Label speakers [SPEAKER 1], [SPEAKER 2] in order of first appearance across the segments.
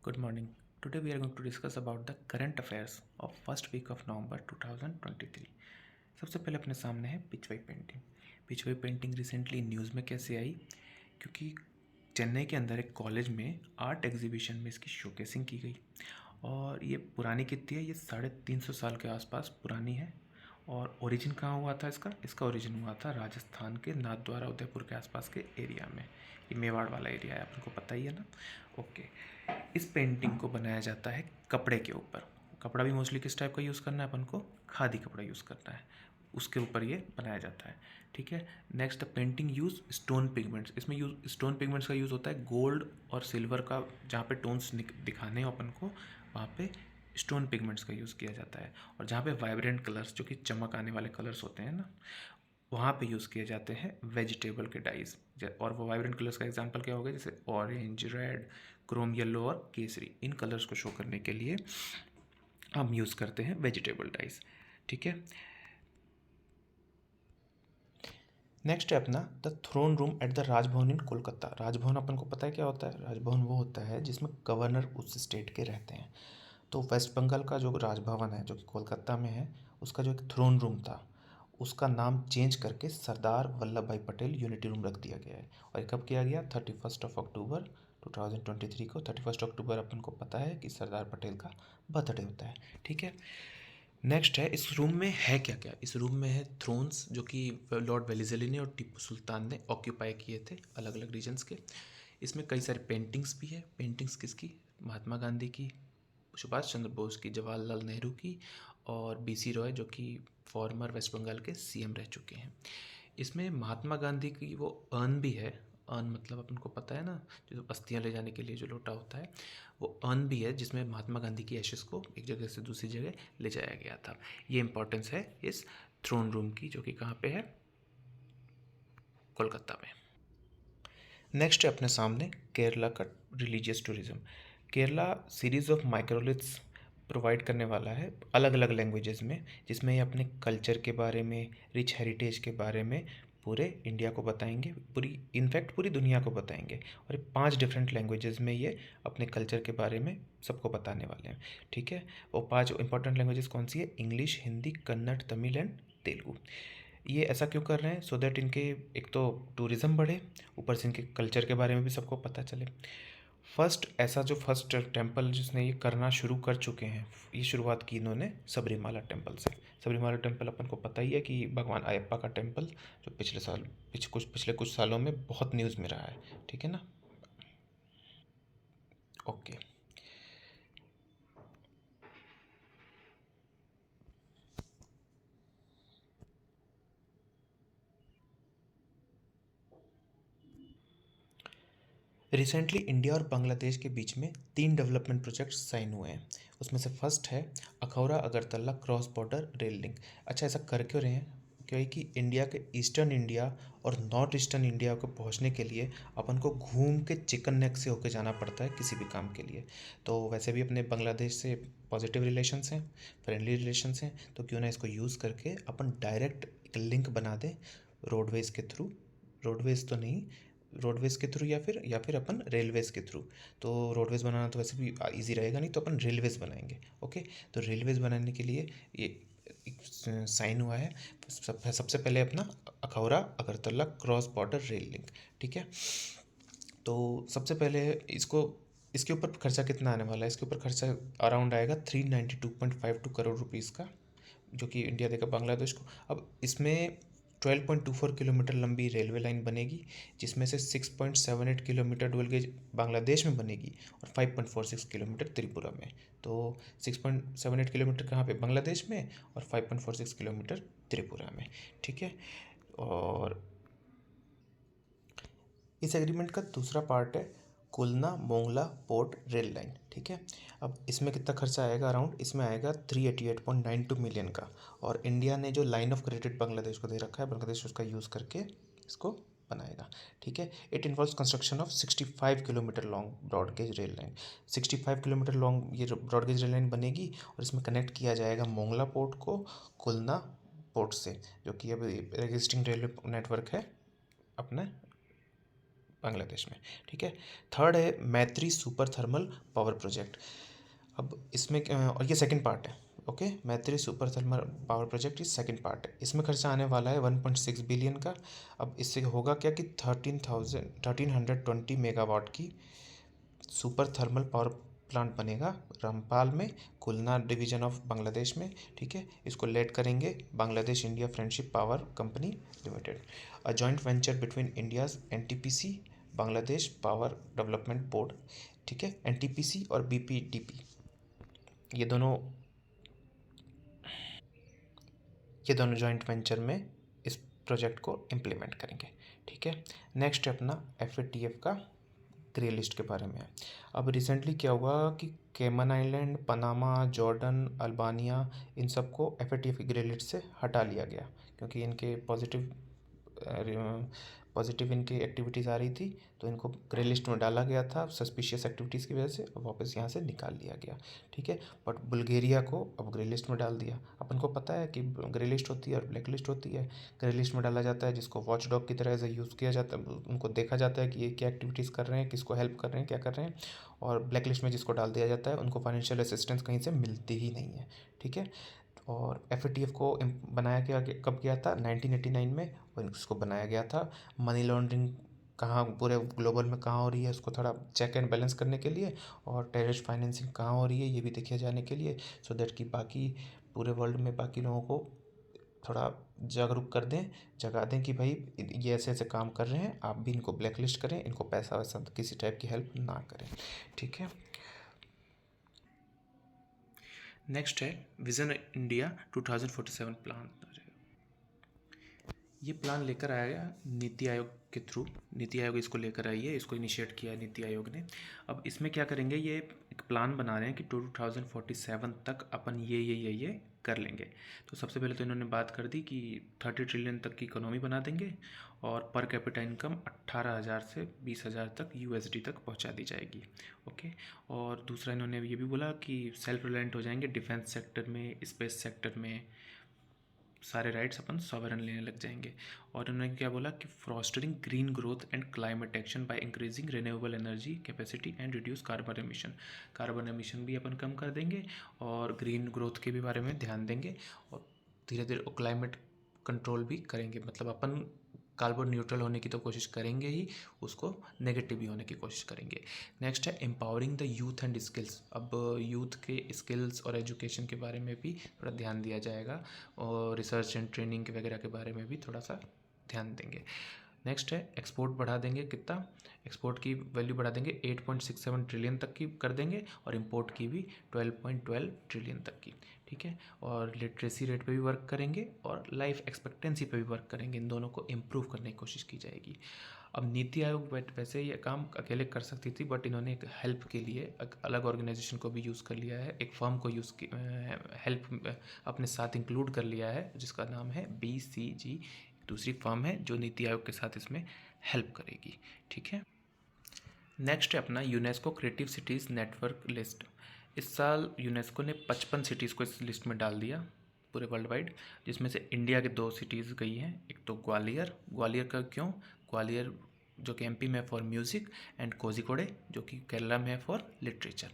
[SPEAKER 1] Good morning. Today we are going to discuss about the current affairs of first week of November 2023. सबसे पहले अपने सामने है Pichwai painting. Pichwai painting recently news में कैसे आई, क्योंकि चेन्नई के अंदर एक कॉलेज में आर्ट एग्जीबिशन में इसकी शोकेसिंग की गई। और ये पुरानी कितनी है, ये 350 साल के आसपास पुरानी है। और ओरिजिन कहाँ हुआ था इसका ओरिजिन हुआ था राजस्थान के नाथद्वारा उदयपुर के आसपास के एरिया में। ये मेवाड़ वाला एरिया है, आपको पता ही है ना। ओके। इस पेंटिंग को बनाया जाता है कपड़े के ऊपर। कपड़ा भी मोस्टली किस टाइप का यूज़ करना है, अपन को खादी कपड़ा यूज़ करना है, उसके ऊपर ये बनाया जाता है। ठीक है। Next, the painting use stone pigments. इसमें यूज स्टोन पिगमेंट्स का यूज़ होता है गोल्ड और सिल्वर का, जहाँ पे टोन्स दिखाने हो अपन को, वहाँ पे स्टोन पिगमेंट्स का यूज़ किया जाता है। और जहाँ पे वाइब्रेंट कलर्स, जो कि चमक आने वाले कलर्स होते हैं ना, वहाँ पे यूज़ किए जाते हैं वेजिटेबल के डाइज। और वो वाइब्रेंट कलर्स का एग्जांपल क्या होगा, जैसे ऑरेंज, रेड, क्रोम येलो और केसरी। इन कलर्स को शो करने के लिए हम यूज़ करते हैं वेजिटेबल डाइज। ठीक है। नेक्स्ट है अपना the throne room at the Raj Bhavan in Kolkata. Raj Bhavan अपन को पता है क्या होता है। राजभवन वो होता है जिसमें गवर्नर उस स्टेट के रहते हैं। तो वेस्ट बंगाल का जो राजभवन है, जो कि कोलकाता में है, उसका जो एक थ्रोन रूम था, उसका नाम चेंज करके सरदार वल्लभ भाई पटेल यूनिटी रूम रख दिया गया है। और ये कब किया गया? 31 अक्टूबर 2023 को। 31 अक्टूबर अपन को पता है कि सरदार पटेल का बर्थडे होता है। ठीक है। नेक्स्ट है, इस रूम में है क्या क्या। इस रूम में है थ्रोन्स, जो कि लॉर्ड वेलिजली ने और टीपू सुल्तान ने ऑक्यूपाई किए थे, अलग अलग रीजन्स के। इसमें कई सारे पेंटिंग्स भी है। पेंटिंग्स किसकी? महात्मा गांधी की, सुभाष चंद्र बोस की, जवाहरलाल नेहरू की, और बीसी रॉय, जो कि फॉर्मर वेस्ट बंगाल के सीएम रह चुके हैं। इसमें महात्मा गांधी की वो अर्न भी है। अर्न मतलब अपन को पता है ना, जो अस्थियां ले जाने के लिए जो लोटा होता है, वो अर्न भी है, जिसमें महात्मा गांधी की एशेस को एक जगह से दूसरी जगह ले जाया गया था। ये इंपॉर्टेंस है इस थ्रोन रूम की, जो कि कहाँ पे है? कोलकाता में। नेक्स्ट है अपने सामने केरला का religious tourism. Kerala series of microliths provide करने वाला है अलग अलग लैंग्वेजेस में, जिसमें ये अपने कल्चर के बारे में, रिच हेरिटेज के बारे में पूरे इंडिया को बताएंगे, पूरी इनफैक्ट पूरी दुनिया को बताएंगे। और 5 डिफरेंट लैंग्वेजेस में ये अपने कल्चर के बारे में सबको बताने वाले हैं। ठीक है। वो 5 इंपॉर्टेंट लैंग्वेजेस कौन सी है? English, Hindi, Kannada, Tamil and Telugu. ये ऐसा क्यों कर रहे हैं? सो दैट इनके एक तो टूरिज़्म बढ़े, ऊपर से इनके कल्चर के बारे में भी सबको पता चले। फर्स्ट टेम्पल जिसने ये करना शुरू कर चुके हैं, ये शुरुआत की इन्होंने सबरीमाला टेम्पल से। सबरीमाला टेम्पल अपन को पता ही है कि भगवान अयप्पा का टेम्पल, जो पिछले कुछ सालों में बहुत न्यूज़ में रहा है। ठीक है ना। ओके। रिसेंटली इंडिया और बांग्लादेश के बीच में 3 डेवलपमेंट प्रोजेक्ट्स साइन हुए हैं। उसमें से फर्स्ट है Akhaura Agartala cross border rail link. अच्छा, ऐसा कर क्यों रहे हैं? क्योंकि इंडिया के ईस्टर्न इंडिया और नॉर्थ ईस्टर्न इंडिया को पहुंचने के लिए अपन को घूम के चिकन नेक से होके जाना पड़ता है किसी भी काम के लिए। तो वैसे भी अपने बांग्लादेश से पॉजिटिव रिलेशंस हैं, फ्रेंडली रिलेशंस हैं, तो क्यों ना इसको यूज़ करके अपन डायरेक्ट एक लिंक बना दें रोडवेज़ के थ्रू। रोडवेज़ तो नहीं, रोडवेज़ के थ्रू या फिर अपन रेलवेज़ के थ्रू। तो रोडवेज़ बनाना तो वैसे भी इजी रहेगा नहीं, तो अपन रेलवेज़ बनाएंगे। ओके। तो रेलवेज़ बनाने के लिए ये साइन हुआ है। सबसे पहले अपना Akhaura Agartala cross border rail link. ठीक है। तो सबसे पहले इसको इसके ऊपर खर्चा कितना आने वाला है? इसके ऊपर खर्चा अराउंड आएगा 392.52 करोड़ रुपीज़ का, जो कि इंडिया देगा बांग्लादेश को। अब इसमें 12.24 किलोमीटर लंबी रेलवे लाइन बनेगी, जिसमें से 6.78 किलोमीटर डुअल गेज बांग्लादेश में बनेगी और 5.46 किलोमीटर त्रिपुरा में। तो 6.78 किलोमीटर कहाँ पे? बांग्लादेश में, और 5.46 किलोमीटर त्रिपुरा में। ठीक है। और इस एग्रीमेंट का दूसरा पार्ट है कुलना मोंगला पोर्ट रेल लाइन। ठीक है। अब इसमें कितना खर्चा आएगा? अराउंड इसमें आएगा 388.92 मिलियन का। और इंडिया ने जो लाइन ऑफ क्रेडिट बांग्लादेश को दे रखा है, बांग्लादेश उसका यूज़ करके इसको बनाएगा। ठीक है। It involves construction of 65 kilometre long broad gauge rail line. 65 kilometre long ये ब्रॉडगेज रेल लाइन बनेगी, और इसमें कनेक्ट किया जाएगा मोंगला पोर्ट को कुलना पोर्ट से, जो कि अब एग्जिस्टिंग रेलवे नेटवर्क है अपने बांग्लादेश में, ठीक है। थर्ड है मैत्री सुपर थर्मल पावर प्रोजेक्ट। अब इसमें और ये सेकंड पार्ट है, ओके। मैत्री सुपर थर्मल पावर प्रोजेक्ट ये सेकंड पार्ट है। इसमें खर्चा आने वाला है 1.6 बिलियन का। अब इससे होगा क्या कि 1320 मेगावाट की सुपर थर्मल पावर प्लांट बनेगा रामपाल में, खुलना डिवीजन ऑफ बांग्लादेश में, ठीक है। इसको लेड करेंगे Bangladesh India friendship power company limited, a joint venture between India's NTPC Bangladesh power development board, ठीक है। एनटीपीसी और बीपीडीपी ये दोनों जॉइंट वेंचर में इस प्रोजेक्ट को इम्प्लीमेंट करेंगे, ठीक है। नेक्स्ट है अपना एफएटीएफ का ग्रे लिस्ट के बारे में है। अब रिसेंटली क्या हुआ कि Cayman Island, Panama, Jordan, Albania, इन सबको एफएटीएफ की ग्रे लिस्ट से हटा लिया गया क्योंकि इनके पॉजिटिव इनकी एक्टिविटीज़ आ रही थी, तो इनको ग्रे लिस्ट में डाला गया था सस्पिशियस एक्टिविटीज़ की वजह से, वापस यहाँ से निकाल लिया गया, ठीक है। बट बुल्गारिया को अब ग्रे लिस्ट में डाल दिया। अपन को पता है कि ग्रे लिस्ट होती है और ब्लैक लिस्ट होती है। ग्रे लिस्ट में डाला जाता है जिसको वॉच डॉग की तरह एज यूज़ किया जाता है, उनको देखा जाता है कि ये क्या एक्टिविटीज़ कर रहे हैं, किसको हेल्प कर रहे हैं, क्या कर रहे हैं। और ब्लैक लिस्ट में जिसको डाल दिया जाता है उनको फाइनेंशियल असिस्टेंस कहीं से मिलती ही नहीं है, ठीक है। और एफएटीएफ को बनाया गया कब गया था 1989 में, और इसको बनाया गया था मनी लॉन्ड्रिंग कहाँ पूरे ग्लोबल में कहाँ हो रही है उसको थोड़ा चेक एंड बैलेंस करने के लिए, और टेररिस्ट फाइनेंसिंग कहाँ हो रही है ये भी देखा जाने के लिए, सो दैट कि बाकी पूरे वर्ल्ड में बाकी लोगों को थोड़ा जागरूक कर दें, जगा दें कि भाई ये ऐसे ऐसे काम कर रहे हैं, आप भी इनको ब्लैक लिस्ट करें, इनको पैसा वैसा किसी टाइप की हेल्प ना करें, ठीक है। नेक्स्ट है विजन इंडिया 2047 प्लान। ये प्लान लेकर आया गया नीति आयोग के थ्रू, नीति आयोग इसको लेकर आई है, इसको इनिशिएट किया है नीति आयोग ने। अब इसमें क्या करेंगे, ये एक प्लान बना रहे हैं कि 2047 तक अपन ये कर लेंगे। तो सबसे पहले तो इन्होंने बात कर दी कि 30 ट्रिलियन तक की इकोनॉमी बना देंगे और पर कैपिटा इनकम 18,000 से 20,000 तक यूएसडी तक पहुंचा दी जाएगी, ओके। और दूसरा इन्होंने ये भी बोला कि सेल्फ रिलायंट हो जाएंगे डिफेंस सेक्टर में, स्पेस सेक्टर में, सारे राइट्स अपन सॉवरन लेने लग जाएंगे। और उन्होंने क्या बोला कि fostering green growth and climate action by increasing renewable energy capacity and reduce carbon emission भी अपन कम कर देंगे और ग्रीन ग्रोथ के भी बारे में ध्यान देंगे, और धीरे धीरे क्लाइमेट कंट्रोल भी करेंगे। मतलब अपन कार्बन न्यूट्रल होने की तो कोशिश करेंगे ही, उसको नेगेटिव भी होने की कोशिश करेंगे। नेक्स्ट है empowering the youth and skills. अब यूथ के स्किल्स और एजुकेशन के बारे में भी थोड़ा ध्यान दिया जाएगा, और रिसर्च एंड ट्रेनिंग वगैरह के बारे में भी थोड़ा सा ध्यान देंगे। नेक्स्ट है एक्सपोर्ट बढ़ा देंगे, कितना एक्सपोर्ट की वैल्यू बढ़ा देंगे 8.67 ट्रिलियन तक की कर देंगे, और इंपोर्ट की भी 12.12 ट्रिलियन तक की, ठीक है। और लिटरेसी रेट पे भी वर्क करेंगे और लाइफ एक्सपेक्टेंसी पे भी वर्क करेंगे, इन दोनों को इम्प्रूव करने की कोशिश की जाएगी। अब नीति आयोग वैसे ये काम अकेले कर सकती थी, बट इन्होंने एक हेल्प के लिए एक अलग ऑर्गेनाइजेशन को भी यूज़ कर लिया है, एक फर्म को हेल्प अपने साथ इंक्लूड कर लिया है जिसका नाम है BCG। दूसरी फर्म है जो नीति आयोग के साथ इसमें हेल्प करेगी, ठीक है। नेक्स्ट है अपना UNESCO creative cities network list. इस साल यूनेस्को ने 55 सिटीज़ को इस लिस्ट में डाल दिया पूरे वर्ल्ड वाइड, जिसमें से इंडिया के 2 सिटीज़ गई हैं। एक तो ग्वालियर का क्यों, ग्वालियर जो कि MP में है फॉर म्यूज़िक, एंड कोझिकोडे जो कि केरला में है फॉर लिटरेचर।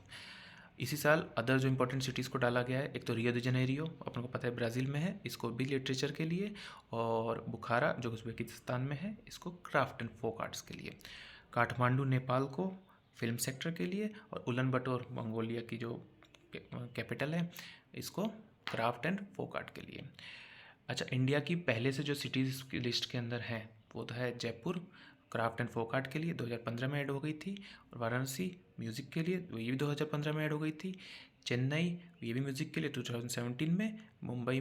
[SPEAKER 1] इसी साल अदर जो इंपॉर्टेंट सिटीज़ को डाला गया है, एक तो रियो द जनेरियो, अपन को पता है ब्राज़ील में है, इसको भी लिटरेचर के लिए, और बुखारा जो उज़्बेकिस्तान में है, इसको क्राफ्ट एंड फोक आर्ट्स के लिए। काठमांडू नेपाल को फिल्म सेक्टर के लिए, और उलन बटोर मंगोलिया की जो कैपिटल है, इसको क्राफ्ट एंड फोक आर्ट के लिए। अच्छा, इंडिया की पहले से जो सिटीज़ की लिस्ट के अंदर हैं वो तो है Jaipur craft and folk art के लिए 2015 में ऐड हो गई थी, और वाराणसी म्यूज़िक के लिए ये भी 2015 में ऐड हो गई थी, चेन्नई ये भी म्यूज़िक के लिए 2017 में, मुंबई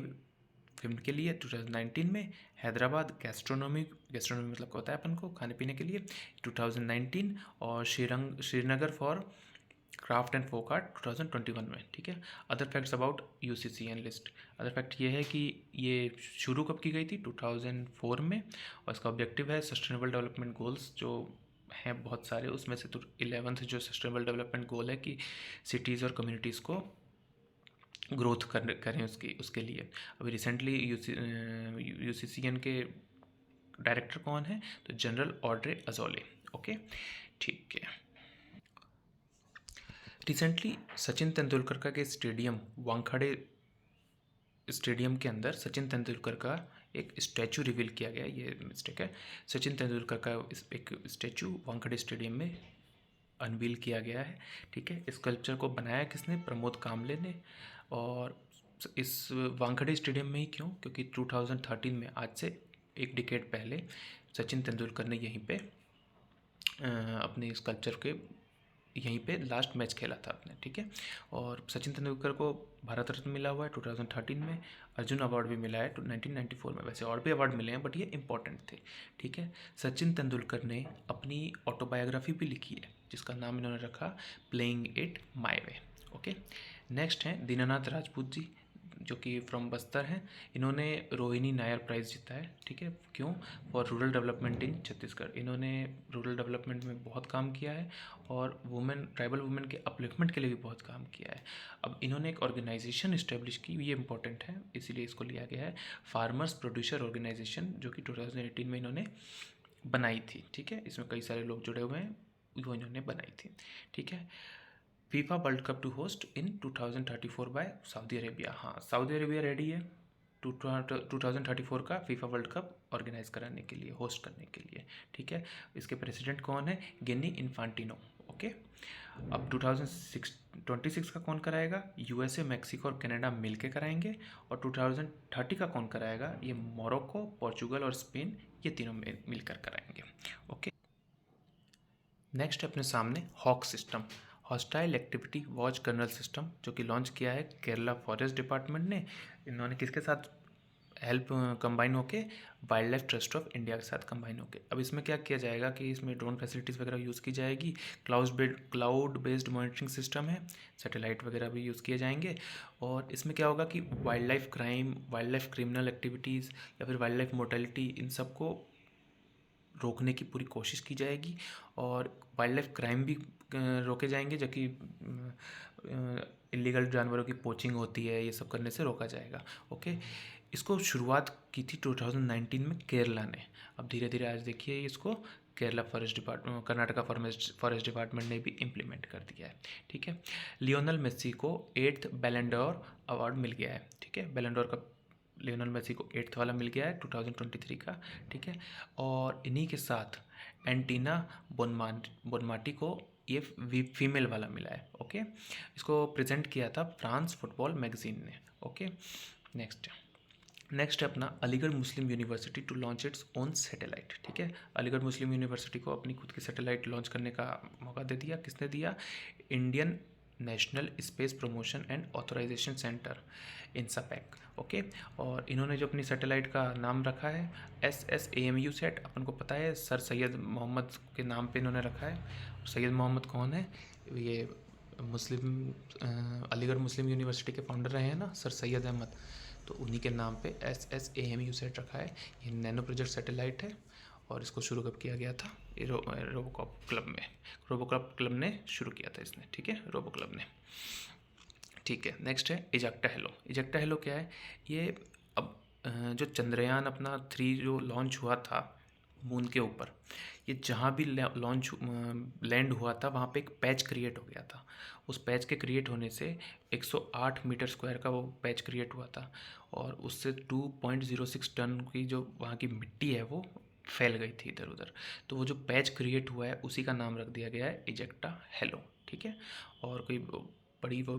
[SPEAKER 1] फिल्म के लिए 2019 में, हैदराबाद गैस्ट्रोनॉमी मतलब होता है अपन को खाने पीने के लिए 2019, और Srinagar for craft and folk art 2021 में, ठीक है। Other facts about UCCN list. Other fact ये है कि ये शुरू कब की गई थी 2004 में, और इसका ऑब्जेक्टिव है सस्टेनेबल डेवलपमेंट गोल्स जो हैं बहुत सारे, उसमें से तो 11th जो सस्टेनेबल डेवलपमेंट गोल है कि सिटीज़ और कम्युनिटीज़ को ग्रोथ करें उसके लिए। अभी रिसेंटली UCCN के डायरेक्टर कौन है, तो जनरल ऑड्रे अजोले, ओके, ठीक है। रिसेंटली सचिन तेंदुलकर का के स्टेडियम वानखेड़े स्टेडियम के अंदर सचिन तेंदुलकर का एक स्टैचू रिवील किया गया, ये मिस्टेक है, सचिन तेंदुलकर का एक स्टैचू वानखेड़े स्टेडियम में अनवील किया गया है। ठीक है, स्कल्पचर को बनाया किसने? प्रमोद कामले ने। और इस वानखेड़े स्टेडियम में ही क्यों? क्योंकि 2013 में, आज से एक डिकेड पहले, सचिन तेंदुलकर ने यहीं पे अपने स्कल्पचर के यहीं पे लास्ट मैच खेला था अपने। ठीक है, और सचिन तेंदुलकर को भारत रत्न मिला हुआ है 2013 में, अर्जुन अवार्ड भी मिला है 1994 में। वैसे और भी अवार्ड मिले हैं बट ये इंपॉर्टेंट थे। ठीक है, सचिन तेंदुलकर ने अपनी ऑटोबायोग्राफी भी लिखी है जिसका नाम इन्होंने रखा playing it my way. Okay, next हैं दीनानाथ राजपूत जी, जो कि फ्रॉम बस्तर हैं। इन्होंने रोहिणी नायर प्राइज़ जीता है। ठीक है, क्यों? For rural development in Chhattisgarh. इन्होंने रूरल डेवलपमेंट में बहुत काम किया है और वुमेन, ट्राइबल वुमेन के अपलिफ्टमेंट के लिए भी बहुत काम किया है। अब इन्होंने एक ऑर्गेनाइजेशन इस्टेब्लिश की, ये इंपॉर्टेंट है इसीलिए इसको लिया गया है, फार्मर्स प्रोड्यूसर ऑर्गेनाइजेशन, जो कि 2018 में इन्होंने बनाई थी। ठीक है, इसमें कई सारे लोग जुड़े हुए हैं, वो इन्होंने बनाई थी। ठीक है, FIFA world cup to host in 2034 by Saudi Arabia. हाँ, सऊदी अरेबिया रेडी है 2034 का फीफा वर्ल्ड कप ऑर्गेनाइज कराने के लिए, होस्ट करने के लिए। ठीक है, इसके प्रेसिडेंट कौन है? गिनी इन्फांटिनो। ओके, अब 2026 का कौन कराएगा? यूएसए, मैक्सिको और कनाडा मिलके कराएंगे। और 2030 का कौन कराएगा? ये मोरक्को, पोर्चुगल और स्पेन, ये तीनों मिलकर कराएंगे। ओके, नेक्स्ट अपने सामने हॉक system, hostile activity watch kernel system, जो कि लॉन्च किया है केरला फॉरेस्ट डिपार्टमेंट ने। इन्होंने किसके साथ हेल्प कंबाइन होके? Wild life trust of India के साथ कंबाइन होके। अब इसमें क्या किया जाएगा कि इसमें ड्रोन फैसिलिटीज़ वगैरह यूज़ की जाएगी, क्लाउड बेस्ड मॉनिटरिंग सिस्टम है, सैटेलाइट वगैरह भी यूज़ किए जाएंगे। और इसमें क्या होगा कि wild life crime, wild life criminal activities या फिर वाइल्ड लाइफ मोर्टेलिटी, इन सबको रोकने की पूरी कोशिश की जाएगी। और वाइल्ड लाइफ क्राइम भी रोके जाएंगे, जबकि इलीगल जानवरों की पोचिंग होती है, ये सब करने से रोका जाएगा। ओके, इसको शुरुआत की थी 2019 में केरला ने। अब धीरे धीरे आज देखिए इसको Kerala forest department, Karnataka forest department ने भी इम्प्लीमेंट कर दिया है। ठीक है, लियोनल मेसी को 8th बैलन डोर अवार्ड मिल गया है। ठीक है, बैलन डोर का लियोनल मेसी को 8th वाला मिल गया है 2023 का। ठीक है, और इन्हीं के साथ एंटीना बोनमाटी को ये फीमेल वाला मिला है। ओके, इसको प्रेजेंट किया था फ्रांस फुटबॉल मैगजीन ने। ओके, नेक्स्ट है अपना Aligarh Muslim University to launch its own satellite. ठीक है, अलीगढ़ मुस्लिम यूनिवर्सिटी को अपनी खुद की सैटेलाइट लॉन्च करने का मौका दे दिया। किसने दिया? Indian National Space Promotion and Authorization Centre, INSPACe. Okay, और इन्होंने जो अपनी सैटेलाइट का नाम रखा है SSAMU सेट, अपन को पता है सर सैयद मोहम्मद के नाम पे इन्होंने रखा है। सैयद मोहम्मद कौन है? ये अलीगढ़ मुस्लिम यूनिवर्सिटी के फाउंडर रहे हैं ना, सर सैयद अहमद, तो उन्हीं के नाम पे SSAMU सेट रखा है। ये नैनो प्रोजेक्ट सैटेलाइट है और इसको शुरू कब किया गया था? रोबोकॉप क्लब में, रोबोकॉप क्लब ने शुरू किया था इसने। ठीक है, रोबो क्लब ने। ठीक है, नेक्स्ट है इजैक्टा हेलो। इजैक्टा हेलो क्या है? ये अब जो चंद्रयान अपना 3 जो लॉन्च हुआ था मून के ऊपर, ये जहाँ भी लॉन्च लैंड हुआ था वहाँ पे एक पैच क्रिएट हो गया था। उस पैच के क्रिएट होने से 108 मीटर स्क्वायर का वो पैच क्रिएट हुआ था और उससे 2.06 टन की जो वहाँ की मिट्टी है वो फैल गई थी इधर उधर। तो वो जो पैच क्रिएट हुआ है उसी का नाम रख दिया गया है इजेक्टा हेलो। ठीक है, और कोई बड़ी वो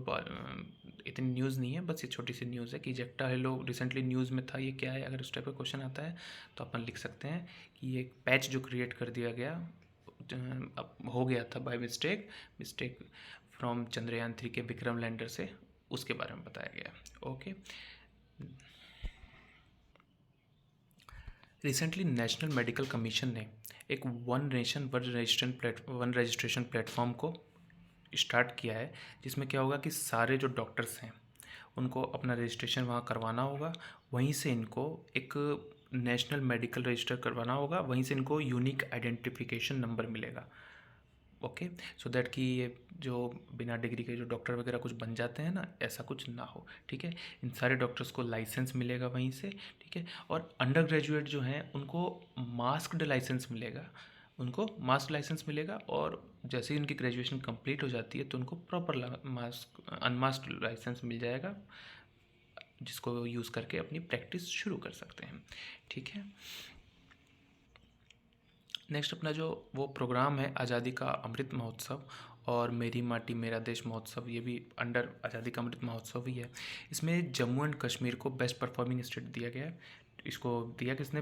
[SPEAKER 1] इतनी न्यूज़ नहीं है, बस ये छोटी सी न्यूज़ है कि इजेक्टा हेलो रिसेंटली न्यूज़ में था। ये क्या है? अगर उस टाइप का क्वेश्चन आता है तो अपन लिख सकते हैं कि ये एक पैच जो क्रिएट कर दिया गया, अब हो गया था बाय मिस्टेक फ्रॉम चंद्रयान 3 के विक्रम लैंडर से, उसके बारे में बताया गया। Okay, recently national medical commission ने एक one nation one registration platform को स्टार्ट किया है, जिसमें क्या होगा कि सारे जो डॉक्टर्स हैं उनको अपना रजिस्ट्रेशन वहाँ करवाना होगा। वहीं से इनको एक नेशनल मेडिकल रजिस्टर करवाना होगा, वहीं से इनको यूनिक आइडेंटिफिकेशन नंबर मिलेगा। ओके, सो दैट कि ये जो बिना डिग्री के जो डॉक्टर वगैरह कुछ बन जाते हैं ना, ऐसा कुछ ना हो। ठीक है, इन सारे डॉक्टर्स को लाइसेंस मिलेगा वहीं से। ठीक है, और अंडर ग्रेजुएट जो हैं उनको मास्क्ड लाइसेंस मिलेगा, उनको मास्क लाइसेंस मिलेगा, और जैसे ही उनकी ग्रेजुएशन कंप्लीट हो जाती है तो उनको प्रॉपर मास्क अनमास्क लाइसेंस मिल जाएगा, जिसको वो यूज़ करके अपनी प्रैक्टिस शुरू कर सकते हैं। ठीक है, नेक्स्ट अपना जो वो प्रोग्राम है आज़ादी का अमृत महोत्सव और मेरी माटी मेरा देश महोत्सव, ये भी अंडर आज़ादी का अमृत महोत्सव ही है। इसमें जम्मू एंड कश्मीर को बेस्ट परफॉर्मिंग स्टेट दिया गया है। इसको दिया किसने,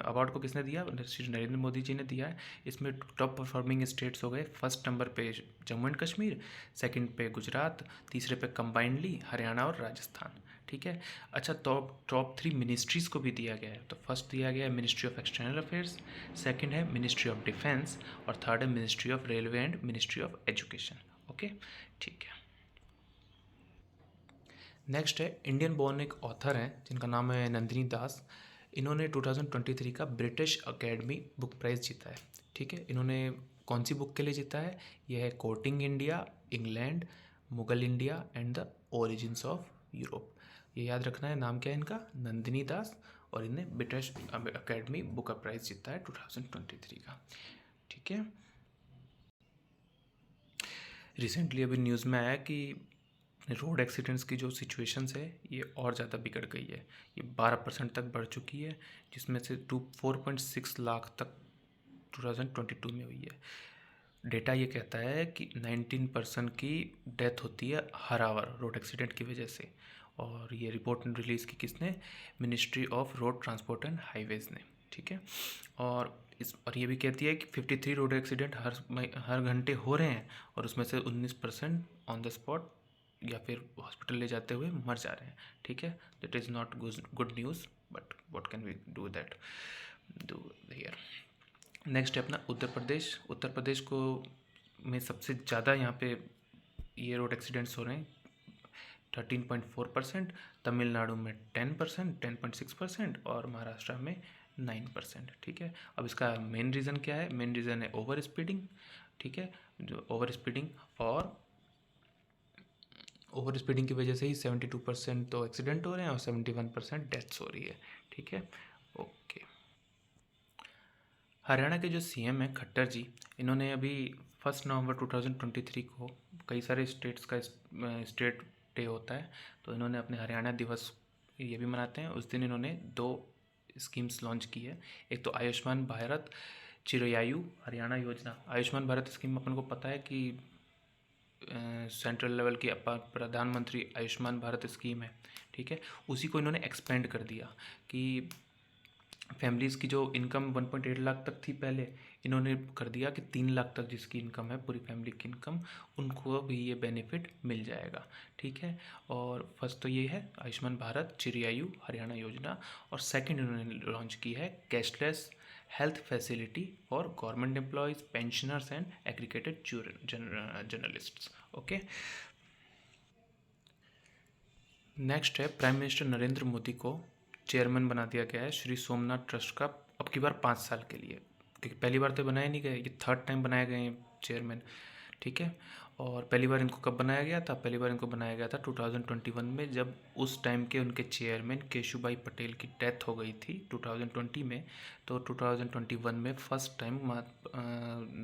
[SPEAKER 1] अवार्ड को किसने दिया, श्री नरेंद्र मोदी जी ने दिया है। इसमें टॉप परफॉर्मिंग स्टेट्स हो गए, फर्स्ट नंबर पे जम्मू एंड कश्मीर, सेकंड पे गुजरात, तीसरे पे कंबाइंडली हरियाणा और राजस्थान। ठीक है, अच्छा, टॉप 3 मिनिस्ट्रीज़ को भी दिया गया है। तो फर्स्ट दिया गया है ministry of external affairs, second है मिनिस्ट्री ऑफ डिफेंस, और थर्ड है ministry of railway and ministry of education. Okay, ठीक है। नेक्स्ट है इंडियन बोर्न एक ऑथर हैं जिनका नाम है नंदिनी दास। इन्होंने 2023 का ब्रिटिश अकेडमी बुक प्राइज़ जीता है। ठीक है, इन्होंने कौन सी बुक के लिए जीता है, यह है coating India, England, Mughal India and the origins of Europe. ये याद रखना है, नाम क्या है इनका, नंदिनी दास, और इन्हें ब्रिटिश अकेडमी बुक का प्राइज़ जीता है 2023 का। ठीक है, रिसेंटली अभी न्यूज़ में आया कि रोड एक्सीडेंट्स की जो सिचुएशंस है ये और ज़्यादा बिगड़ गई है। ये 12% तक बढ़ चुकी है, जिसमें से 4.6 लाख तक 2022 में हुई है। डेटा ये कहता है कि 19% की डेथ होती है हर आवर रोड एक्सीडेंट की वजह से, और ये रिपोर्ट रिलीज़ की किसने, ministry of road transport and highways ने। ठीक है, और ये भी कहती है कि 53 रोड एक्सीडेंट हर घंटे हो रहे हैं, और उसमें से 19% ऑन द स्पॉट या फिर हॉस्पिटल ले जाते हुए मर जा रहे हैं। ठीक है, that is not good news, but what can we do that do here. Next है अपना उत्तर प्रदेश। उत्तर प्रदेश को में सबसे ज़्यादा यहाँ पे ये रोड एक्सीडेंट्स हो रहे हैं, 13.4%, तमिलनाडु में 10%, 10.6%, और महाराष्ट्र में 9%। ठीक है, अब इसका मेन रीज़न क्या है, मेन रीज़न है ओवर स्पीडिंग। ठीक है, जो ओवर स्पीडिंग की वजह से ही 72% तो एक्सीडेंट हो रहे हैं और 71% डेथ्स हो रही है। ठीक है, ओके। हरियाणा के जो सीएम हैं खट्टर जी, इन्होंने अभी 1 नवंबर 2023 को, कई सारे स्टेट्स का स्टेट डे होता है, तो इन्होंने अपने हरियाणा दिवस ये भी मनाते हैं। उस दिन इन्होंने 2 स्कीम्स लॉन्च की है। एक तो आयुष्मान भारत चिरयायु हरियाणा योजना। आयुष्मान भारत स्कीम अपन को पता है कि सेंट्रल लेवल की प्रधानमंत्री आयुष्मान भारत स्कीम है। ठीक है, उसी को इन्होंने एक्सपेंड कर दिया कि फैमिलीज़ की जो इनकम 1.8 लाख तक थी पहले, इन्होंने कर दिया कि 3 लाख तक जिसकी इनकम है, पूरी फैमिली की इनकम, उनको भी ये बेनिफिट मिल जाएगा। ठीक है, और फर्स्ट तो ये है आयुष्मान भारत चिरयायु हरियाणा योजना, और सेकंड इन्होंने लॉन्च की है cashless health facility for government employees, pensioners and aggregated journalists. Okay, next है प्राइम मिनिस्टर नरेंद्र मोदी को चेयरमैन बना दिया गया है श्री सोमनाथ ट्रस्ट का, अब की बार 5 साल के लिए, क्योंकि पहली बार तो बनाए नहीं गए, ये 3rd टाइम बनाए गए हैं चेयरमैन। ठीक है, और पहली बार इनको कब बनाया गया था, पहली बार इनको बनाया गया था 2021 में, जब उस टाइम के उनके चेयरमैन केशुभाई पटेल की डेथ हो गई थी 2020 में। तो 2021 में फर्स्ट टाइम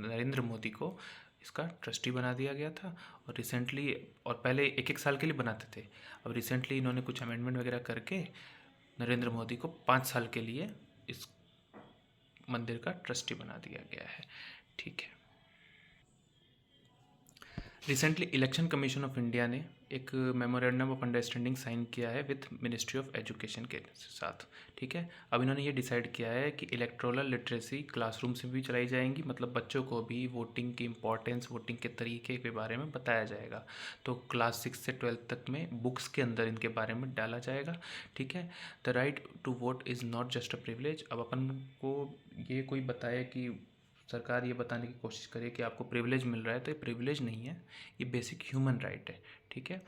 [SPEAKER 1] नरेंद्र मोदी को इसका ट्रस्टी बना दिया गया था। और रिसेंटली, और पहले 1-1 साल के लिए बनाते थे, अब रिसेंटली इन्होंने कुछ अमेंडमेंट वगैरह करके नरेंद्र मोदी को 5 साल के लिए इस मंदिर का ट्रस्टी बना दिया गया है। ठीक है, recently election commission of India ने एक मेमोरेंडम ऑफ अंडरस्टैंडिंग साइन किया है विथ मिनिस्ट्री ऑफ एजुकेशन के साथ। ठीक है, अब इन्होंने ये डिसाइड किया है कि इलेक्टोरल लिटरेसी क्लासरूम से भी चलाई जाएंगी, मतलब बच्चों को भी वोटिंग की इंपॉर्टेंस, वोटिंग के तरीके के बारे में बताया जाएगा। तो क्लास 6 से 12 तक में बुक्स के अंदर इनके बारे में डाला जाएगा। ठीक है, the right to vote is not just a privilege. अब अपन को ये कोई बताए कि सरकार ये बताने की कोशिश करे कि आपको प्रिविलेज मिल रहा है, तो ये प्रिविलेज नहीं है, ये बेसिक ह्यूमन राइट है। ठीक है,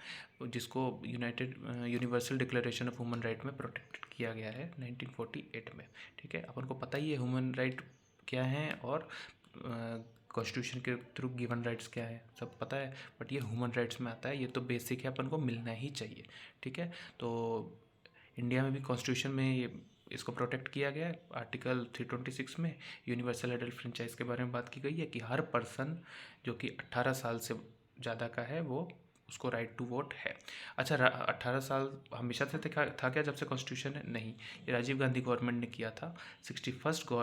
[SPEAKER 1] जिसको universal declaration of human right में प्रोटेक्ट किया गया है 1948 में। ठीक है, अपन को पता ही है ह्यूमन राइट क्या है और कॉन्स्टिट्यूशन के थ्रू गिवन राइट्स क्या है, सब पता है, बट ये ह्यूमन राइट्स में आता है, ये तो बेसिक है, अपन को मिलना ही चाहिए। ठीक है, तो इंडिया में भी कॉन्स्टिट्यूशन में ये इसको प्रोटेक्ट किया गया है। आर्टिकल 326 में यूनिवर्सल एडल्ट फ्रेंचाइज के बारे में बात की गई है कि हर पर्सन जो कि 18 साल से ज़्यादा का है वो उसको राइट टू वोट है। अच्छा, 18 साल हमेशा से था क्या जब से कॉन्स्टिट्यूशन है? नहीं, ये राजीव गांधी गवर्नमेंट ने किया था। 61st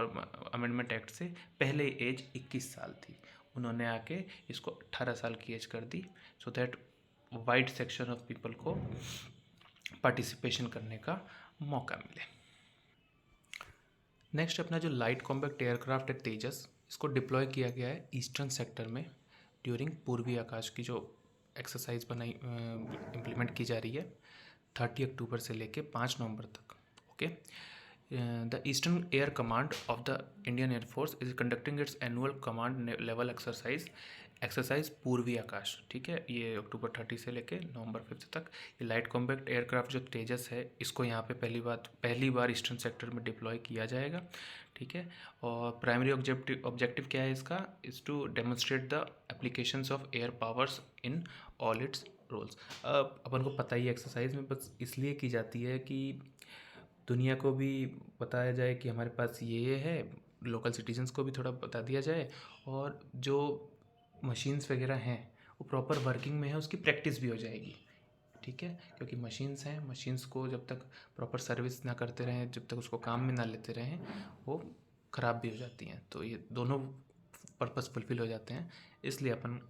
[SPEAKER 1] अमेंडमेंट एक्ट से पहले एज 21 साल थी, उन्होंने आके इसको 18 साल की एज कर दी, so that wide section of people को पार्टिसिपेशन करने का मौका मिले। नेक्स्ट अपना जो लाइट कॉम्पैक्ट एयरक्राफ्ट है तेजस, इसको डिप्लॉय किया गया है ईस्टर्न सेक्टर में ड्यूरिंग पूर्वी आकाश की जो एक्सरसाइज बनाई इम्प्लीमेंट की जा रही है 30 अक्टूबर से लेके 5 नवंबर तक। Okay, the eastern air command of the Indian air force is conducting it's annual command level exercise पूर्वी आकाश। ठीक है, ये अक्टूबर 30 से लेके नवंबर 5 तक। ये लाइट कॉम्पैक्ट एयरक्राफ्ट जो तेजस है, इसको यहाँ पे पहली बार ईस्टर्न सेक्टर में डिप्लॉय किया जाएगा। ठीक है, और प्राइमरी ऑब्जेक्टिव क्या है इसका? Is to demonstrate the applications of air powers in all its roles. अब अपन को पता ही एक्सरसाइज में बस इसलिए की जाती है कि दुनिया को भी बताया जाए कि हमारे पास ये है, लोकल सिटीजन्स को भी थोड़ा बता दिया जाए, और जो मशीन्स वगैरह हैं वो प्रॉपर वर्किंग में है, उसकी प्रैक्टिस भी हो जाएगी। ठीक है, क्योंकि मशीन्स हैं, मशीन्स को जब तक प्रॉपर सर्विस ना करते रहें, जब तक उसको काम में ना लेते रहें, वो ख़राब भी हो जाती हैं। तो ये दोनों पर्पस फुलफिल हो जाते हैं, इसलिए अपन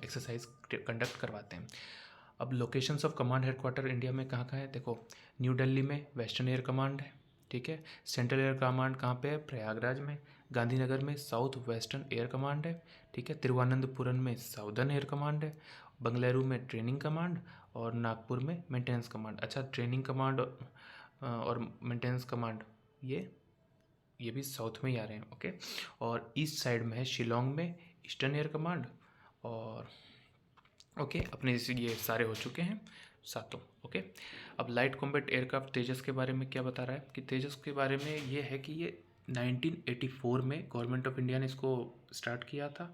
[SPEAKER 1] एक्सरसाइज कंडक्ट करवाते हैं। अब locations of command headquarter India में कहाँ है? देखो, न्यू दिल्ली में वेस्टर्न एयर कमांड है। ठीक है, सेंट्रल एयर कमांड कहाँ पे है? प्रयागराज में। गांधीनगर में साउथ वेस्टर्न एयर कमांड है। ठीक है, तिरुवनंतपुरम में साउदर्न एयर कमांड है। बंगलुरु में ट्रेनिंग कमांड, और नागपुर में मेंटेनेंस कमांड। अच्छा, ट्रेनिंग कमांड और मेंटेनेंस कमांड ये भी साउथ में ही आ रहे हैं। ओके, और ईस्ट साइड में है शिलोंग में ईस्टर्न एयर कमांड। और ओके, अपने ये सारे हो चुके हैं सातों। ओके, अब लाइट कॉम्बैट एयरक्राफ्ट तेजस के बारे में क्या बता रहा है कि तेजस के बारे में ये है कि ये 1984 में गवर्नमेंट ऑफ इंडिया ने इसको स्टार्ट किया था।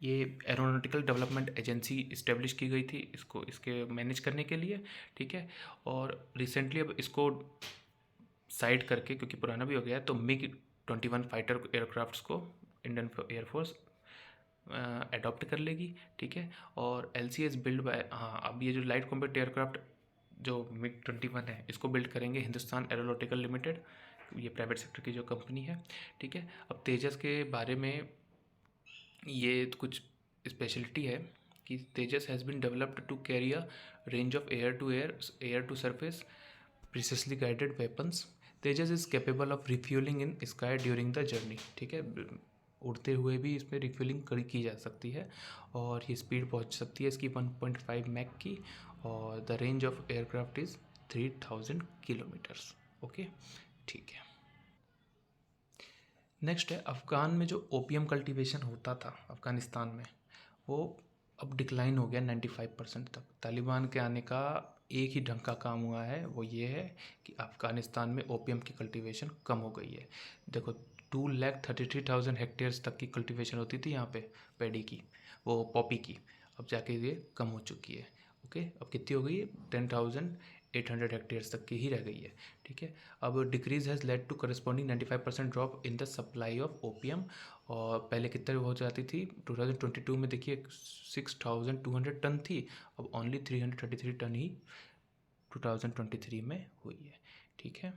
[SPEAKER 1] ये एरोनॉटिकल डेवलपमेंट एजेंसी इस्टेब्लिश की गई थी इसके मैनेज करने के लिए। ठीक है, और रिसेंटली अब इसको साइड करके, क्योंकि पुराना भी हो गया है, तो MiG-21 फाइटर एयरक्राफ्ट्स को इंडियन एयरफोर्स अडॉप्ट कर लेगी। ठीक है, और LCS बिल्ड बाय, हाँ, अब ये जो लाइट कॉम्बैट एयरक्राफ्ट जो MiG-21 है, इसको बिल्ड करेंगे हिंदुस्तान एरोनॉटिकल लिमिटेड, ये प्राइवेट सेक्टर की जो कंपनी है। ठीक है, अब तेजस के बारे में ये कुछ स्पेशलिटी है कि Tejas has been developed to carry a range of air to surface precisely guided weapons. Tejas is capable of refuelling in sky during the journey. ठीक है, उड़ते हुए भी इसमें रिफ्यूलिंग की जा सकती है, और ये स्पीड पहुंच सकती है इसकी 1.5 मैक की, और the range of aircraft is 3000 kilometres. Okay, ठीक है। नेक्स्ट है, अफ़गान में जो ओपियम कल्टीवेशन होता था अफ़गानिस्तान में, वो अब डिक्लाइन हो गया 95% तक। तालिबान के आने का एक ही ढंग का काम हुआ है, वो ये है कि अफ़गानिस्तान में ओपियम की कल्टीवेशन कम हो गई है। देखो, 2,33,000 हेक्टेयर्स तक की कल्टीवेशन होती थी यहाँ पे पैडी की, वो पॉपी की, अब जाके ये कम हो चुकी है। ओके, अब कितनी हो गई है? 10,800 हेक्टेयर्स तक की ही रह गई है। ठीक है, अब decrease has led to corresponding 95% drop in the supply of opium. और पहले कितने हो जाती थी? 2022 में देखिए 6,200 टन थी, अब ओनली 333 टन ही 2023 में हुई है। ठीक है,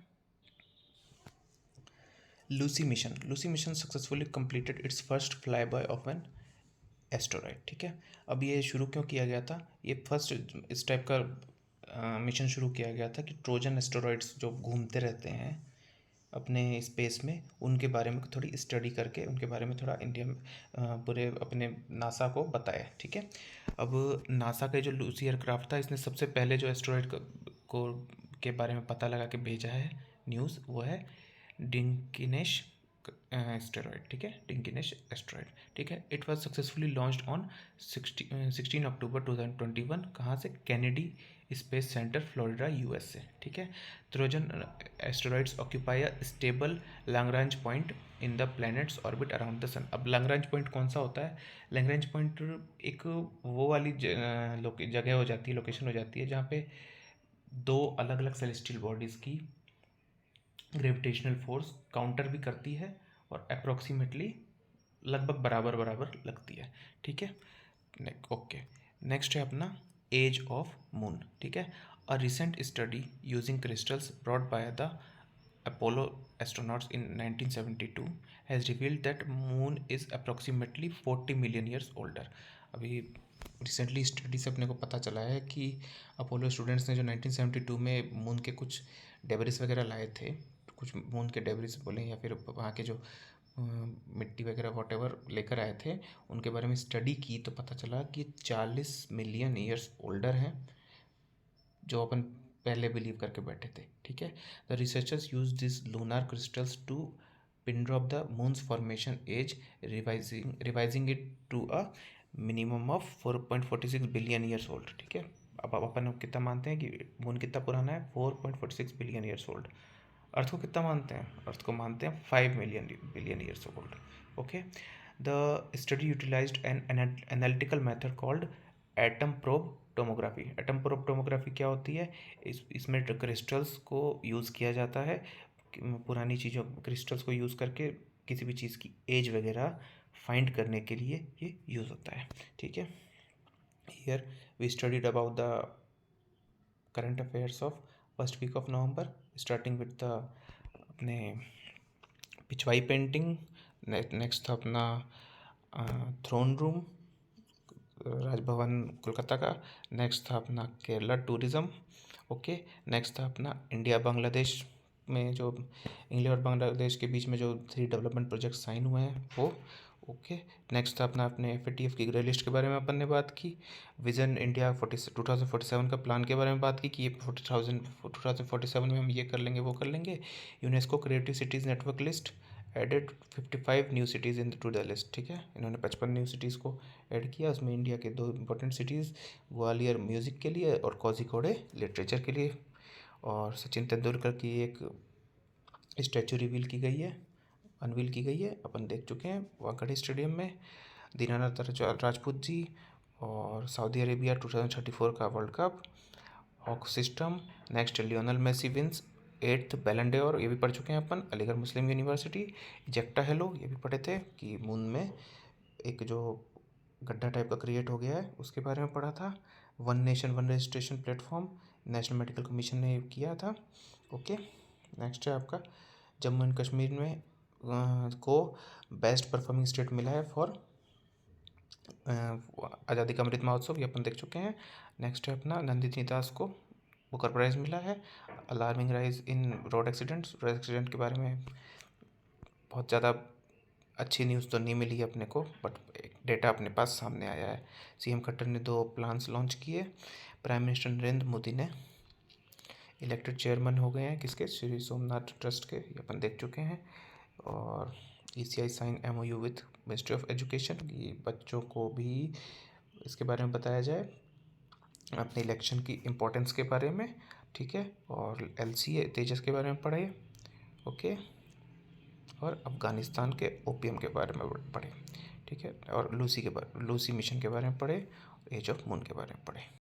[SPEAKER 1] Lucy mission successfully completed its first fly by of an asteroid. ठीक है, अब ये शुरू क्यों किया गया था? ये फर्स्ट इस टाइप का मिशन शुरू किया गया था कि ट्रोजन एस्टेरॉयड्स जो घूमते रहते हैं अपने स्पेस में, उनके बारे में थोड़ी स्टडी करके उनके बारे में थोड़ा इंडिया में पूरे अपने नासा को बताया। ठीक है, अब नासा का जो लूसी एयरक्राफ्ट था, इसने सबसे पहले जो एस्टेरॉयड को के बारे में पता लगा के भेजा है न्यूज़, वो है डिंकिनेश एस्टेरॉयड। ठीक है, डिंकिनेश एस्टेरॉयड। ठीक है, it was successfully launched on 16 October 2021। कहाँ से? Kennedy space centre, Florida, USA। ठीक है, Trojan asteroids occupy a stable Lagrange point in the planet's orbit around the sun. अब लैग्रांज पॉइंट कौन सा होता है? लैग्रांज पॉइंट एक वो वाली जगह हो जाती है, लोकेशन हो जाती है, जहाँ पे दो अलग अलग सेलेस्टियल बॉडीज़ की ग्रेविटेशनल फोर्स काउंटर भी करती है और अप्रोक्सीमेटली लगभग बराबर बराबर लगती है, ठीक है। ओके, नेक्स्ट है अपना एज ऑफ मून, ठीक है। A recent study using crystals brought by the Apollo astronauts in 1972 has revealed that moon is approximately 40 million years older. अभी रिसेंटली स्टडी से अपने को पता चला है कि अपोलो स्टूडेंट्स ने जो 1972 में मून के कुछ डेबरिस वगैरह लाए थे, कुछ मून के डेबरिस बोलें या फिर वहाँ के जो मिट्टी वगैरह वॉट एवर लेकर आए थे, उनके बारे में स्टडी की तो पता चला कि 40 मिलियन ईयर्स ओल्डर हैं, जो अपन पहले बिलीव करके बैठे थे, ठीक है। The researchers use this lunar crystals to pin drop the moon's formation age, revising it to a minimum of 4.46 billion years old, ठीक है। अब अपन कितना मानते हैं कि मून कितना पुराना है? 4.46 बिलियन ईयर्स ओल्ड। अर्थ को कितना मानते हैं? अर्थ को मानते हैं 5 million billion years old, okay. The study utilized an analytical method called atom probe tomography. Atom probe tomography क्या होती है? इसमें क्रिस्टल्स को यूज़ किया जाता है, पुरानी चीज़ों क्रिस्टल्स को यूज़ करके किसी भी चीज़ की एज वगैरह फाइंड करने के लिए ये यूज़ होता है, ठीक है। Here we studied about the current affairs of first week of November, starting with the अपने पिछवाई पेंटिंग, नेक्स्ट था अपना थ्रोन रूम राजभवन कोलकाता का, नेक्स्ट था अपना केरला टूरिज़्म, ओके। नेक्स्ट था अपना इंडिया बांग्लादेश में जो इंडिया और बांग्लादेश के बीच में जो 3 डेवलपमेंट प्रोजेक्ट साइन हुए हैं वो, ओके। नेक्स्ट था अपना अपने FATF की ग्रे लिस्ट के बारे में अपन ने बात की, विजन इंडिया 2047 का प्लान के बारे में बात की कि ये 2047 में हम ये कर लेंगे वो कर लेंगे। UNESCO creative cities network list added 55 new cities into the list, ठीक है। इन्होंने 55 न्यू सिटीज़ को ऐड किया, उसमें इंडिया के 2 इंपॉर्टेंट सिटीज़ ग्वालियर म्यूज़िक के लिए और कोझिकोडे लिटरेचर के लिए। और सचिन तेंदुलकर की एक स्टैचू रिवील की गई है, अनवील की गई है, अपन देख चुके हैं वानखेड़े स्टेडियम में। दीनानाथ राजपूत जी और सऊदी अरेबिया 2034 का वर्ल्ड कप, हॉक system, next Lionel Messi wins 8th Ballon d'Or, ये भी पढ़ चुके हैं अपन। Aligarh Muslim University ejecta halo, ये भी पढ़े थे कि मून में एक जो गड्ढा टाइप का क्रिएट हो गया है उसके बारे में पढ़ा था। One nation one registration platform national medical commission ने किया था, ओके। नेक्स्ट है आपका जम्मू एंड कश्मीर में को बेस्ट परफॉर्मिंग स्टेट मिला है फॉर आज़ादी का अमृत महोत्सव, ये अपन देख चुके हैं। नेक्स्ट है अपना नंदिनी दास को बुकर प्राइज़ मिला है। Alarming rise in road accident के बारे में बहुत ज़्यादा अच्छी न्यूज़ तो नहीं मिली अपने को, बट डेटा अपने पास सामने आया है। CM खट्टर ने 2 प्लान्स लॉन्च किए। प्राइम मिनिस्टर नरेंद्र मोदी ने इलेक्टेड चेयरमैन हो गए हैं किसके? श्री सोमनाथ ट्रस्ट के, ये अपन देख चुके हैं। और ECI sign MOU with ministry of education, ये बच्चों को भी इसके बारे में बताया जाए, अपने इलेक्शन की इम्पोर्टेंस के बारे में, ठीक है। और LCA तेजस के बारे में पढ़े, ओके। और अफ़गानिस्तान के ओपीएम के बारे में पढ़े, ठीक है। और लूसी मिशन के बारे में पढ़े, एज ऑफ मून के बारे में पढ़े।